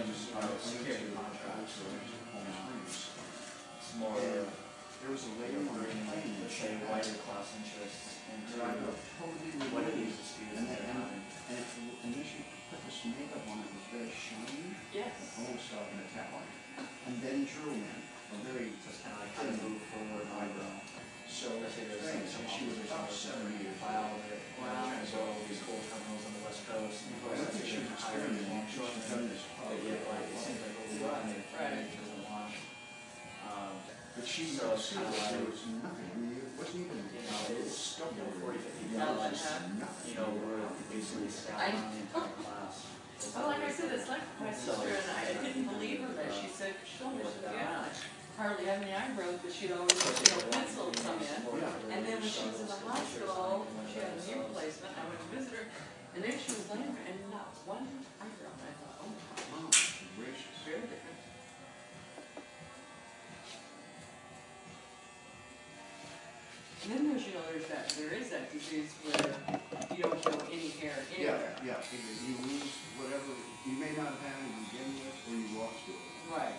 security contracts, it's more there was a lady on the plane that say wider class interests into totally what it related. is to students at a time. And then she put this makeup on, it was very shiny, Yes. almost metallic, and then drew in a very Just kind of like how to move forward eyebrow. so Let's say there's thing. some So she was about 70 years file old. that trying to go over these coal terminals on the west coast. And I don't think she was experimenting, she was done this But yeah, like it seems like over time it doesn't want. but she So was it's kind of like, there was nothing, I mean, it wasn't even, you know, it was it's stuff you know, over 40, 50 Yeah, dollars. nothing. You know, we're basically scouting on the entire class. Well, like I said, it's like my sister and I didn't believe her that she said, she told me, she said, yeah, I hardly have any eyebrows, but she'd always, penciled some in. And then when she was in the hospital, she had a knee replacement, I went to visit her, and there she was laying there, and not one eyebrow. And I thought, oh my God, Gracious. very different. And then there's, there is that disease where you don't grow any hair anywhere. Yeah, you lose whatever, you may not have had it to begin with, or you lost it. Right.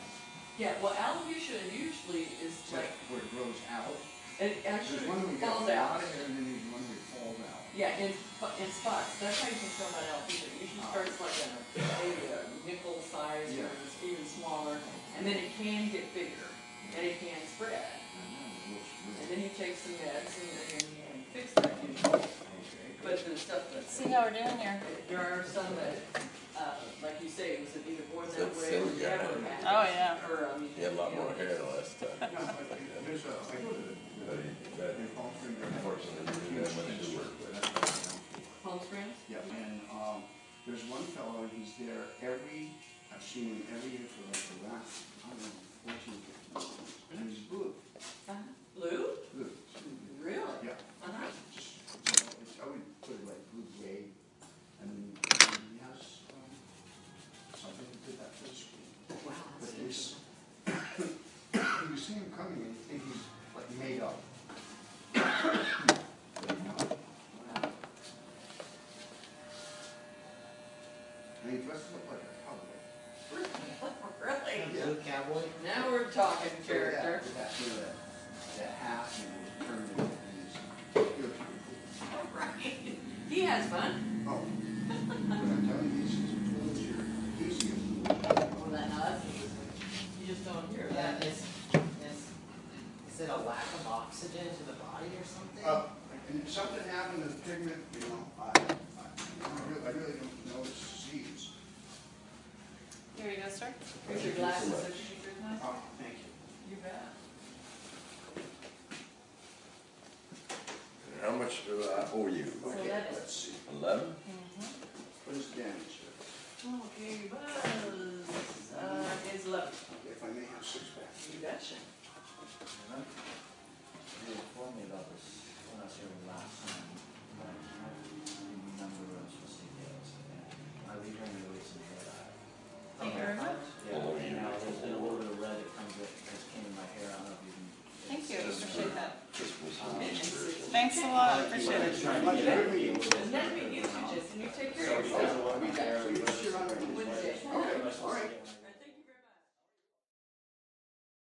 Yeah, well, alopecia usually is like, Where it grows out. it There's actually one where you get a falls lot out. of hair, and then there's one where it falls out. Yeah, in spots. That's how you can tell about alopecia. It usually starts like maybe a nickel size or Yeah. it's even smaller, and then it can get bigger, and it can spread. And then you take some meds and fix that usually. But the stuff that's, See how we're doing here. there are some that, like you say, it was either born that That's way or silly, never yeah. had. Oh, yeah. Or, I mean, He had a lot you know, more hair the last time. No, there's a, I go to That in Palm Springs. unfortunately didn't have much to work with. Palm Springs? Yeah, and, there's one fellow, and he's there I've seen him every year for like the last, I don't know, 14, 15 years. And he's blue. Blue? Blue. Really? Yeah. Uh-huh. Just, I would put it like blue gray, and he has, something to do that for the school. Wow, But that's he's, interesting. you see him coming, and you think he's like made up. And he dresses up like a cowboy. Really? Yeah. Cowboy? Now we're talking character. That hat and turned into these. Right. He has fun. Oh, but I'm telling you, these are easy. Well, that, no, that's interesting. You just don't hear Yeah, that. is it a lack of oxygen to the body or something? And something happened to the pigment, you know, I really don't know it's disease. Here you go, sir. Here's your glasses, so you can drink nice. Oh, thank you. You bet. How much do I owe you? Okay, that is- let's see. 11? What is the damage here? Okay, Buzz, is 11. Okay, if I may have 6 back. You betcha. You informed me about this when I was here last time. But I remember what I was supposed to get. I leave her really some hair dye. Thank you very much. Yeah, and now there's been a little bit of red that came in my hair. I don't know if you can. Thank you, appreciate that. This was Thanks a lot, appreciate it. Isn't that meet you, Jason? You take care of yourself. We got 2 weeks here on Wednesday. Wednesday. Okay, all right.